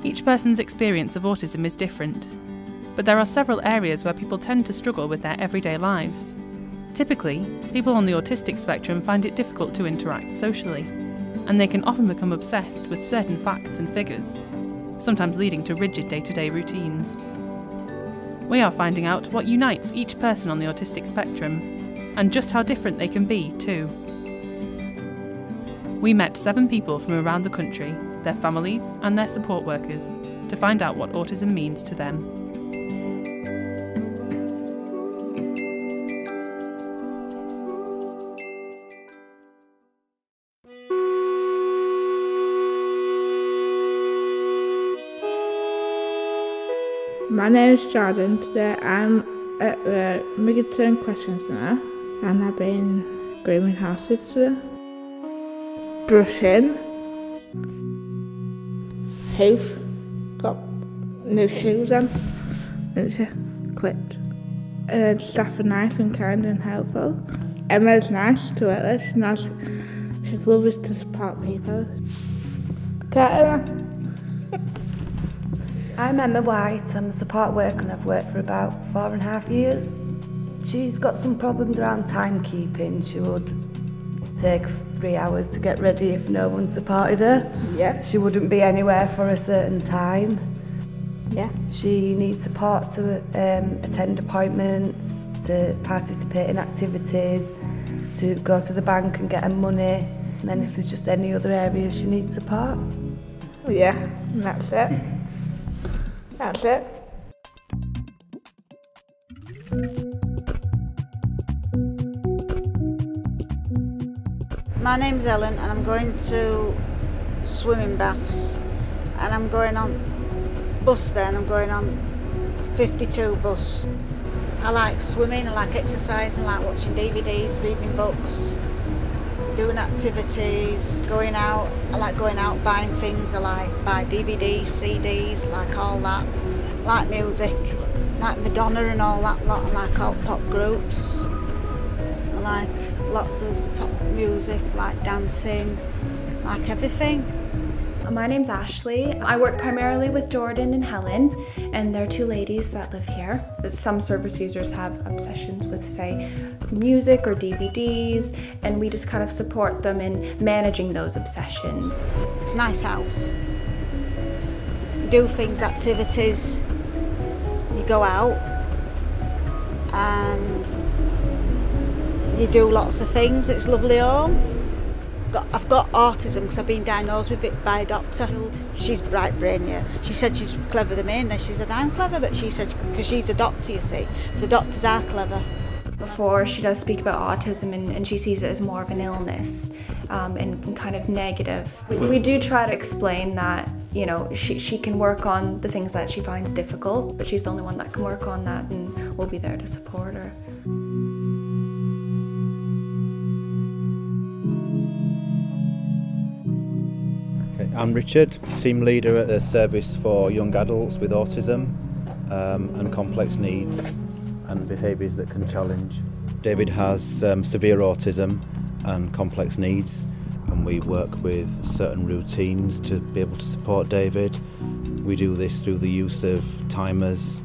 Each person's experience of autism is different, but there are several areas where people tend to struggle with their everyday lives. Typically, people on the autistic spectrum find it difficult to interact socially, and they can often become obsessed with certain facts and figures, sometimes leading to rigid day-to-day routines. We are finding out what unites each person on the autistic spectrum, and just how different they can be too. We met 7 people from around the country, their families and their support workers, to find out what autism means to them. My name is Jordan. Today I'm at the Middleton Question Centre and I've been grooming horses today. Brushing, hoof, got new shoes on, clipped. Staff are nice and kind and helpful. Emma's nice to work with, she's nice. She's lovely to support people. Emma. I'm Emma White, I'm a support worker and I've worked for about 4.5 years. She's got some problems around timekeeping. She would take 3 hours to get ready if no one supported her. Yeah. She wouldn't be anywhere for a certain time. Yeah. She needs support to attend appointments, to participate in activities, to go to the bank and get her money. And then if there's just any other areas she needs support. Yeah, and that's it. That's it. My name's Ellen and I'm going to swimming baths and I'm going on bus then, I'm going on 52 bus. I like swimming, I like exercising, I like watching DVDs, reading books, doing activities, going out. I like going out buying things, I like buy DVDs, CDs, like all that. I like music, like Madonna and all that lot, I like all pop groups. I like lots of pop music, like dancing, like everything. My name's Ashley. I work primarily with Jordan and Helen, and they're 2 ladies that live here. Some service users have obsessions with, say, music or DVDs, and we just kind of support them in managing those obsessions. It's a nice house. You do things, activities, you go out, and you do lots of things. It's lovely home. I've got autism because I've been diagnosed with it by a doctor. She's bright brain, yeah. She said she's clever than me, and then she said I'm clever, but she said, because she's a doctor, you see, so doctors are clever. Before, she does speak about autism and she sees it as more of an illness and kind of negative. We do try to explain that, you know, she can work on the things that she finds difficult, but she's the only one that can work on that, and we'll be there to support her. I'm Richard, team leader at the service for young adults with autism and complex needs and behaviours that can challenge. David has severe autism and complex needs, and we work with certain routines to be able to support David. We do this through the use of timers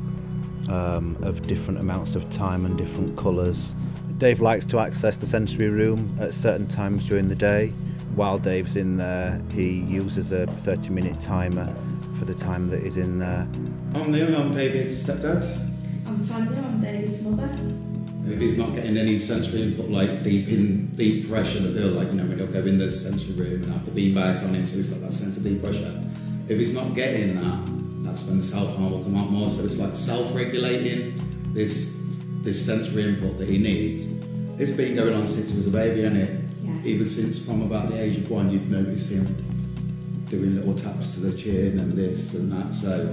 of different amounts of time and different colours. Dave likes to access the sensory room at certain times during the day. While Dave's in there, he uses a 30-minute timer for the time that he's in there. I'm Liam, I'm David's stepdad. I'm Tanya, I'm David's mother. If he's not getting any sensory input, like deep pressure, I feel like, you know, when he'll go in the sensory room and have the beanbags on him so he's got that sense of deep pressure. If he's not getting that, that's when the self-harm will come out more. So it's like self-regulating this sensory input that he needs. It's been going on since he was a baby, hasn't it? Even since from about the age of 1, you'd notice him doing little taps to the chin and this and that. So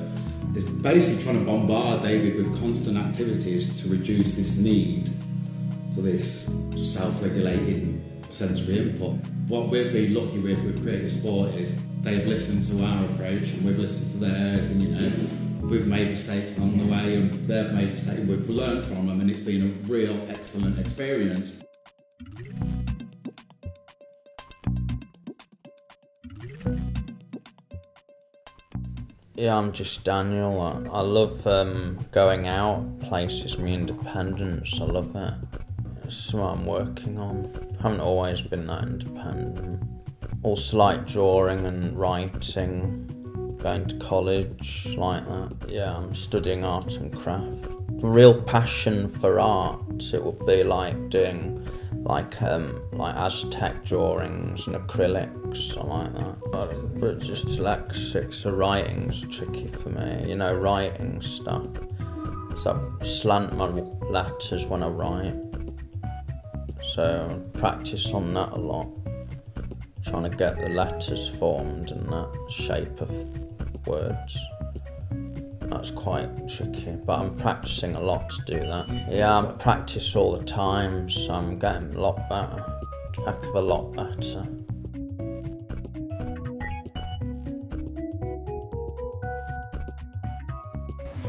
it's basically trying to bombard David with constant activities to reduce this need for this self-regulating sensory input. What we've been lucky with Creative Sport is they've listened to our approach and we've listened to theirs, and, you know, we've made mistakes along the way and they've made mistakes and we've learned from them, and it's been a real excellent experience. Yeah, I'm just Daniel. I love going out, places, my independence. I love it. It's something I'm working on. I haven't always been that independent. Also like drawing and writing, going to college, like that. Yeah, I'm studying art and craft. A real passion for art, it would be like doing like Aztec drawings and acrylics, I like that. But just dyslexic, so writing's tricky for me, you know, writing stuff. So I slant my letters when I write. So I practice on that a lot. Trying to get the letters formed in that shape of words. That's quite tricky, but I'm practicing a lot to do that. Yeah, I practice all the time, so I'm getting a lot better. Heck of a lot better.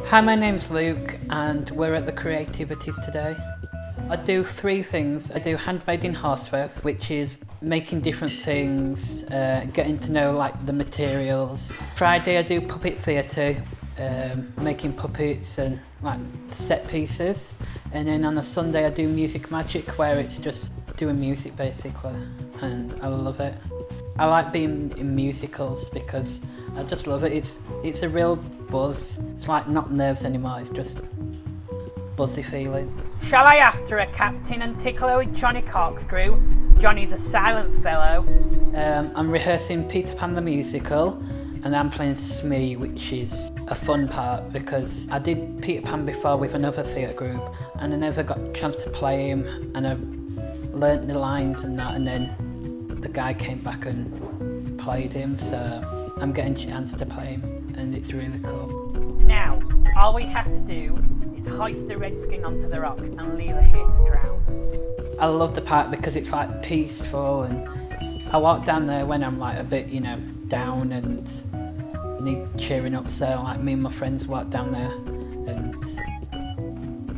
Hi, my name's Luke and we're at the Creativities today. I do 3 things. I do handmade in horsework, which is making different things, getting to know like the materials. Friday I do puppet theatre, making puppets and like set pieces. And then on a Sunday I do music magic, where it's just doing music basically, and I love it. I like being in musicals because I just love it. It's a real buzz. It's like not nerves anymore, it's just buzzy feeling. Shall I after a captain and tickler with Johnny Corkscrew? Johnny's a silent fellow. I'm rehearsing Peter Pan the musical, and I'm playing Smee, which is a fun part because I did Peter Pan before with another theatre group and I never got a chance to play him, and I learnt the lines and that, and then the guy came back and played him, so I'm getting a chance to play him and it's really cool. Now, all we have to do is hoist the redskin onto the rock and leave her here to drown. I love the part because it's like peaceful, and I walk down there when I'm like a bit, you know, down and need cheering up, so like me and my friends walk down there and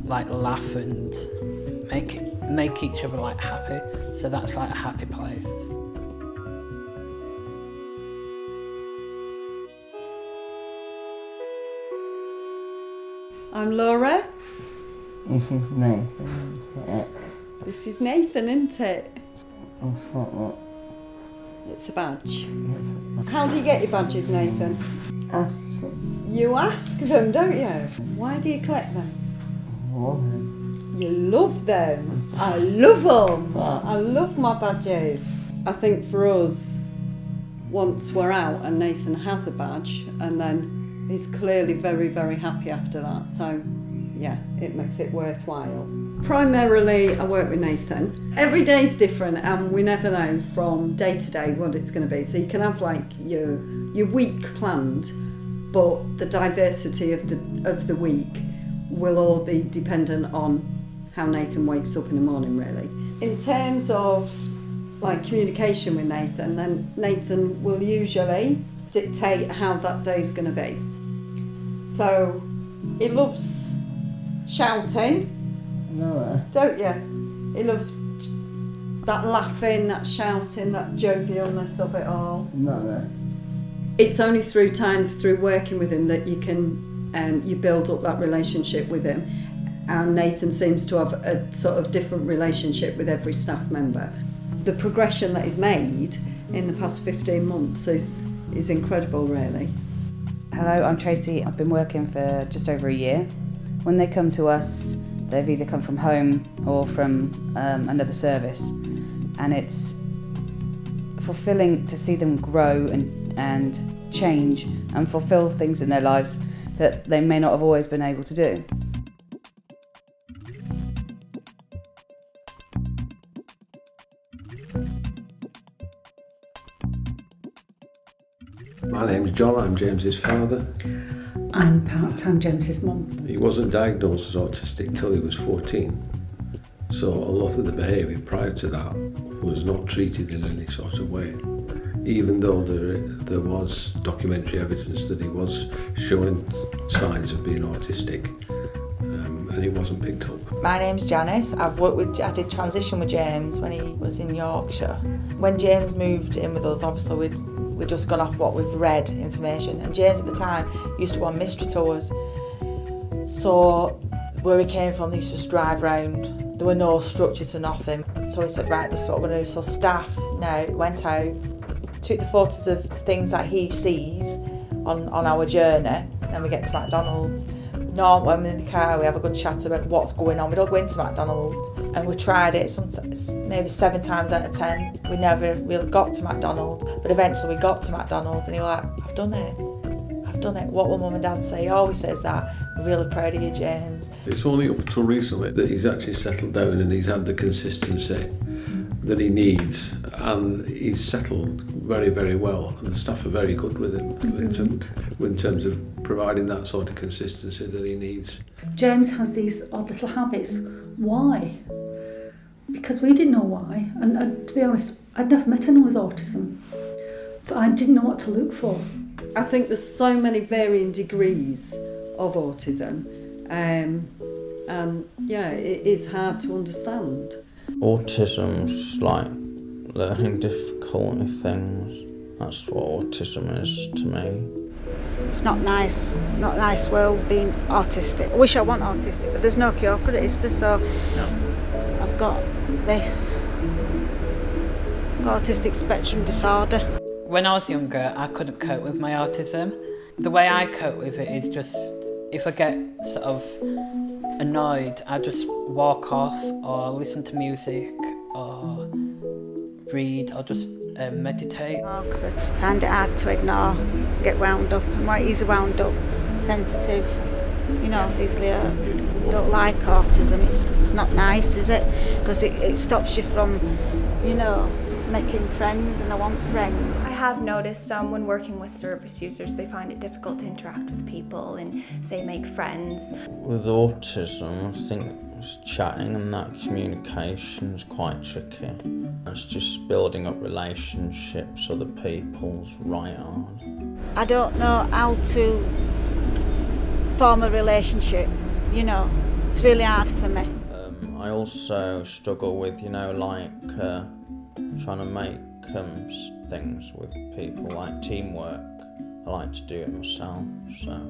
like laugh and make each other like happy, so that's like a happy place. I'm Laura. This is Nathan. This is Nathan, isn't it? What? It's a badge. How do you get your badges, Nathan? Ask them. You ask them, don't you? Why do you collect them? You love them. I love them. I love my badges. I think for us, once we're out and Nathan has a badge, and then he's clearly very, very happy after that. So, yeah, it makes it worthwhile. Primarily, I work with Nathan. Every day's different, and we never know from day to day what it's going to be. So you can have like your week planned, but the diversity of the week will all be dependent on how Nathan wakes up in the morning, really. In terms of like communication with Nathan, then Nathan will usually dictate how that day's going to be. So he loves shouting. No. Don't you? He loves that laughing, that shouting, that jovialness of it all. No. It's only through working with him that you can you build up that relationship with him. And Nathan seems to have a sort of different relationship with every staff member. The progression that he's made in the past 15 months is incredible, really. Hello, I'm Tracy. I've been working for just over a year. When they come to us, they've either come from home or from another service, and it's fulfilling to see them grow and change and fulfill things in their lives that they may not have always been able to do. My name's John, I'm James's father. I'm part-time James's mum. He wasn't diagnosed as autistic till he was 14, so a lot of the behaviour prior to that was not treated in any sort of way, even though there was documentary evidence that he was showing signs of being autistic, and he wasn't picked up. My name's Janice. I did transition with James when he was in Yorkshire. When James moved in with us, obviously we'd just gone off what we've read information, and James at the time used to go on mystery tours. So where he came from, they used to just drive round. There were no structure to nothing. So he said, right, this is what we're going to do. So staff now went out, took the photos of things that he sees on our journey. Then we get to McDonald's. No, when we're in the car, we have a good chat about what's going on. We don't go into McDonald's, and we tried it sometimes, maybe 7 times out of 10. We never really got to McDonald's, but eventually we got to McDonald's, and he was like, I've done it. I've done it. What will Mum and Dad say? He always says that. We're really proud of you, James. It's only up until recently that he's actually settled down and he's had the consistency that he needs, and he's settled very, very well, and the staff are very good with him in terms of providing that sort of consistency that he needs. James has these odd little habits. Why? Because we didn't know why, and to be honest, I'd never met anyone with autism, so I didn't know what to look for. I think there's so many varying degrees of autism, and yeah, it is hard to understand. Autism's like learning difficulty things. That's what autism is to me. It's not nice world being autistic. I wish I wasn't autistic, but there's no cure for it, is there? So I've got this. I've got autistic spectrum disorder. When I was younger, I couldn't cope with my autism. The way I cope with it is just, if I get sort of annoyed, I just walk off or listen to music or read or just meditate. Because I find it hard to ignore, get wound up. I'm quite easily wound up, sensitive, you know, easily hurt. Don't like autism. It's not nice, is it? Because it stops you from, you know, making friends, and I want friends. I have noticed when working with service users, they find it difficult to interact with people and, say, make friends. With autism, I think chatting and that communication is quite tricky. It's just building up relationships with other people's right hard. I don't know how to form a relationship, you know. It's really hard for me. I also struggle with, you know, like trying to make things with people, like teamwork. I like to do it myself, so.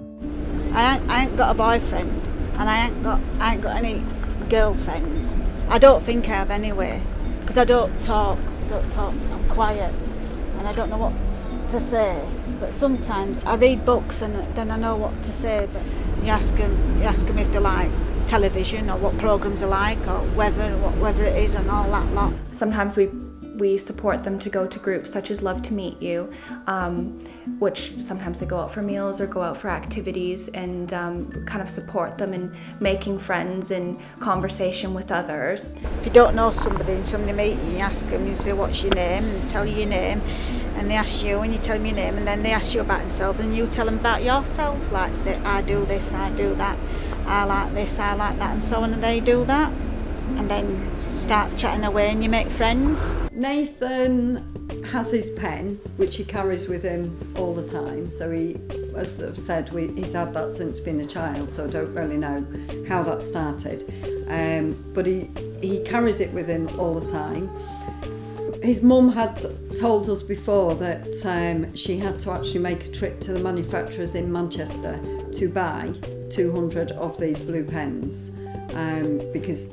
I ain't got a boyfriend, and I ain't got any girlfriends. I don't think I have anyway, because I don't talk, I'm quiet, and I don't know what to say. But sometimes I read books and then I know what to say, but you ask them if they like television or what programmes they like or whether it is and all that lot. Sometimes we support them to go to groups such as Love to Meet You, which sometimes they go out for meals or go out for activities, and kind of support them in making friends and conversation with others. If you don't know somebody and somebody meet you, you ask them, you say what's your name, and they tell you your name, and they ask you and you tell them your name, and then they ask you about themselves and you tell them about yourself, like say I do this, I do that, I like this, I like that, and so on, and they do that, and then start chatting away and you make friends. Nathan has his pen, which he carries with him all the time. So he, as I've said, he's had that since being a child, so I don't really know how that started. But he carries it with him all the time. His mum had told us before that she had to actually make a trip to the manufacturers in Manchester to buy 200 of these blue pens because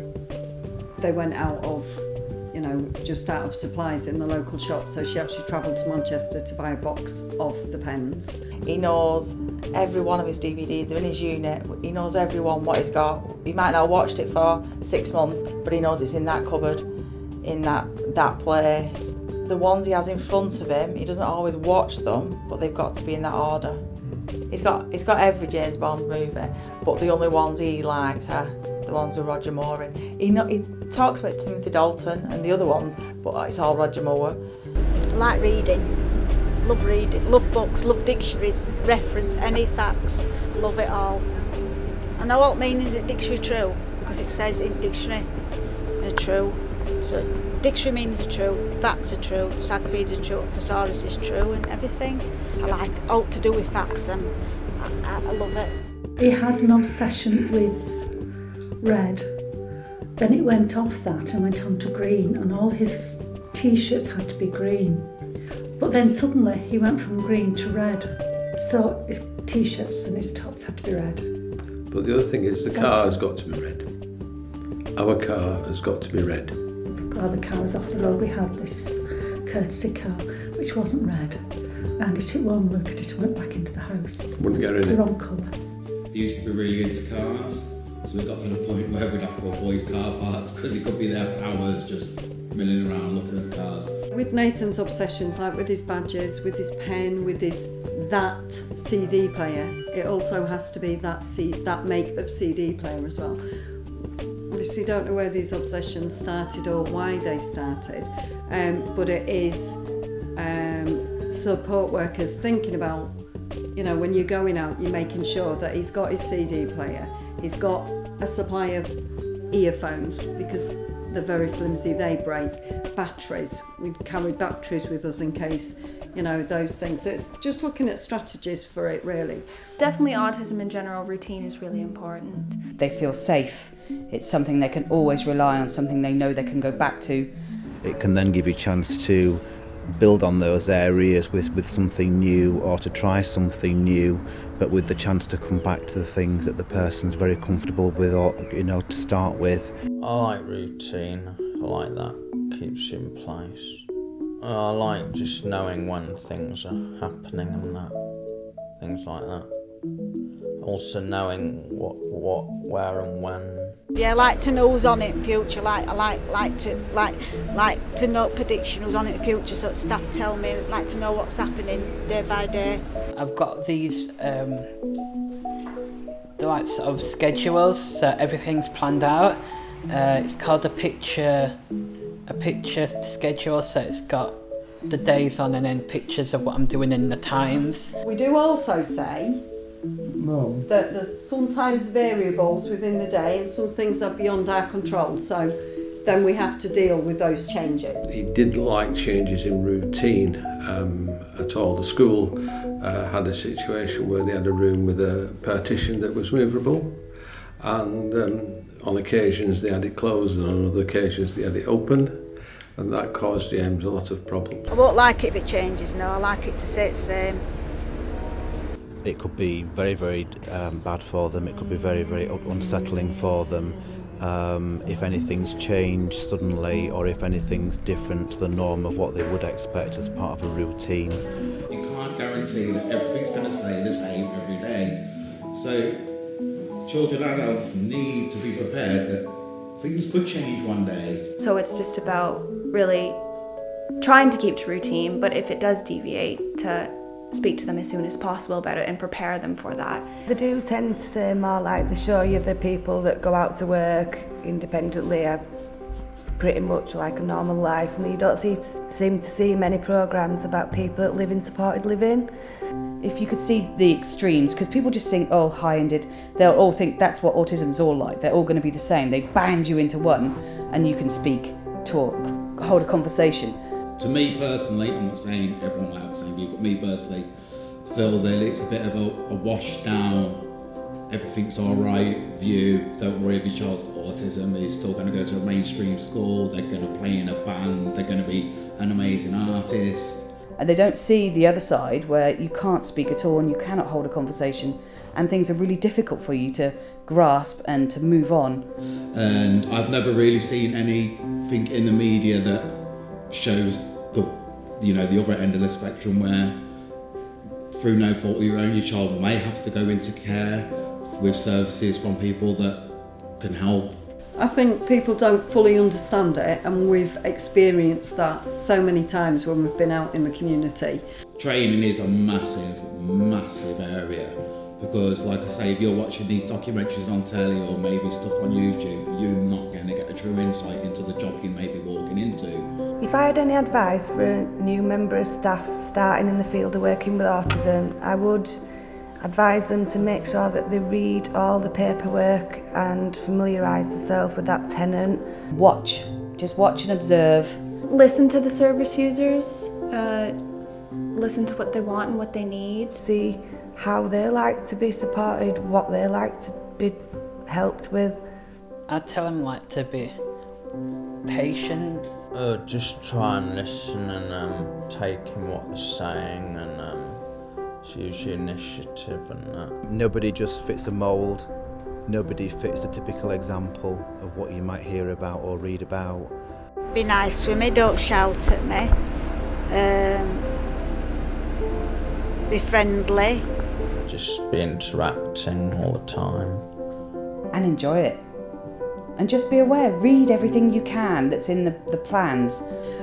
they went out of, you know, just out of supplies in the local shop, so she actually travelled to Manchester to buy a box of the pens. He knows every one of his DVDs, they're in his unit, he knows everyone what he's got. He might not have watched it for 6 months, but he knows it's in that cupboard, in that place. The ones he has in front of him, he doesn't always watch them, but they've got to be in that order. He's got every James Bond movie, but the only ones he likes are the ones with Roger Moore in. He talks about Timothy Dalton and the other ones, but it's all Roger Moore. I like reading, love books, love dictionaries, reference any facts, love it all. I know what meaning is it dictionary true, because it says in dictionary they're true. So dictionary meanings are true, facts are true, encyclopedia are true, thesaurus is true, and everything. I like all to do with facts, and I love it. He had an obsession with red. Then it went off that and went on to green, and all his t-shirts had to be green. But then suddenly he went from green to red. So his t-shirts and his tops had to be red. But the other thing is the car has got to be red. Our car has got to be red. The car was off the road. We had this courtesy car which wasn't red, and it took one look at it and went back into the house. Wouldn't get rid of the it. wrong colour. He used to be really into cars, so we got to the point where we'd have to avoid car parks because he could be there for hours just milling around looking at the cars. With Nathan's obsessions, like with his badges, with his pen, with his that CD player, it also has to be that make of CD player as well. Obviously don't know where these obsessions started or why they started, but it is support workers thinking about, you know, when you're going out, you're making sure that he's got his CD player, he's got a supply of earphones because they're very flimsy, they break, batteries, we carry batteries with us in case, you know, those things. So it's just looking at strategies for it, really. Definitely autism in general, routine is really important. They feel safe. It's something they can always rely on, something they know they can go back to. It can then give you a chance to build on those areas with something new, or to try something new, but with the chance to come back to the things that the person's very comfortable with, or, you know, to start with. I like routine. I like that. Keeps you in place. I like just knowing when things are happening and that. Things like that. Also knowing what, where and when. Yeah, I like to know who's on it in future. I like to know prediction who's on it in future, so that staff tell me. Like to know what's happening day by day. I've got these they're like sort of schedules, so everything's planned out. It's called a picture schedule, so it's got the days on and then pictures of what I'm doing in the times. We do also say that there's sometimes variables within the day and some things are beyond our control, so then we have to deal with those changes. He didn't like changes in routine at all. The school had a situation where they had a room with a partition that was movable, and on occasions they had it closed and on other occasions they had it open, and that caused James a lot of problems. I won't like it if it changes, no, I like it to stay the same. It could be very, very bad for them. It could be very, very unsettling for them if anything's changed suddenly, or if anything's different to the norm of what they would expect as part of a routine. You can't guarantee that everything's going to stay the same every day. So children and adults need to be prepared that things could change one day. So it's just about really trying to keep to routine, but if it does deviate, to speak to them as soon as possible about it and prepare them for that. They do tend to say more like they show you the people that go out to work independently are pretty much like a normal life, and you don't seem to see many programmes about people that live in supported living. If you could see the extremes, because people just think, oh, high-ended, they'll all think that's what autism's all like. They're all going to be the same. They band you into one and you can speak, talk, hold a conversation. To me personally, I'm not saying everyone might have the same view, but me personally feel that it's a bit of a washed down, everything's alright view. Don't worry if your child's got autism, he's still going to go to a mainstream school, they're going to play in a band, they're going to be an amazing artist. And they don't see the other side where you can't speak at all and you cannot hold a conversation, and things are really difficult for you to grasp and to move on. And I've never really seen anything in the media that shows the other end of the spectrum, where through no fault of your own your child may have to go into care with services from people that can help. I think people don't fully understand it, and we've experienced that so many times when we've been out in the community. Training is a massive, massive area, because like I say, if you're watching these documentaries on telly or maybe stuff on YouTube, you're not going to get a true insight into the job you may be walking into. If I had any advice for a new member of staff starting in the field of working with autism, I would advise them to make sure that they read all the paperwork and familiarise themselves with that tenant. Just watch and observe. Listen to the service users, listen to what they want and what they need. See how they like to be supported, what they like to be helped with. I tell them to be patient Just try and listen and take in what they're saying and use your initiative and that. Nobody just fits a mould. Nobody fits a typical example of what you might hear about or read about. Be nice with me, don't shout at me. Be friendly. Just be interacting all the time. And enjoy it. And just be aware, read everything you can that's in the plans.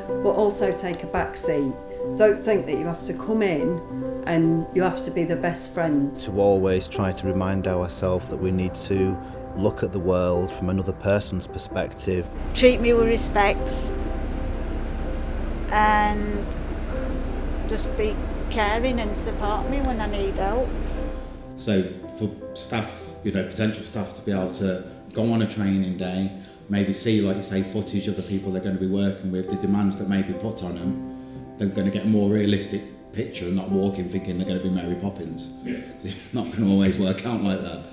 But also take a back seat. Don't think that you have to come in and you have to be the best friend. To always try to remind ourselves that we need to look at the world from another person's perspective. Treat me with respect and just be caring and support me when I need help. So for staff, potential staff to be able to go on a training day, maybe see, like you say, footage of the people they're going to be working with, the demands that may be put on them, they're going to get a more realistic picture and not walk in thinking they're going to be Mary Poppins. Yeah. It's not going to always work out like that.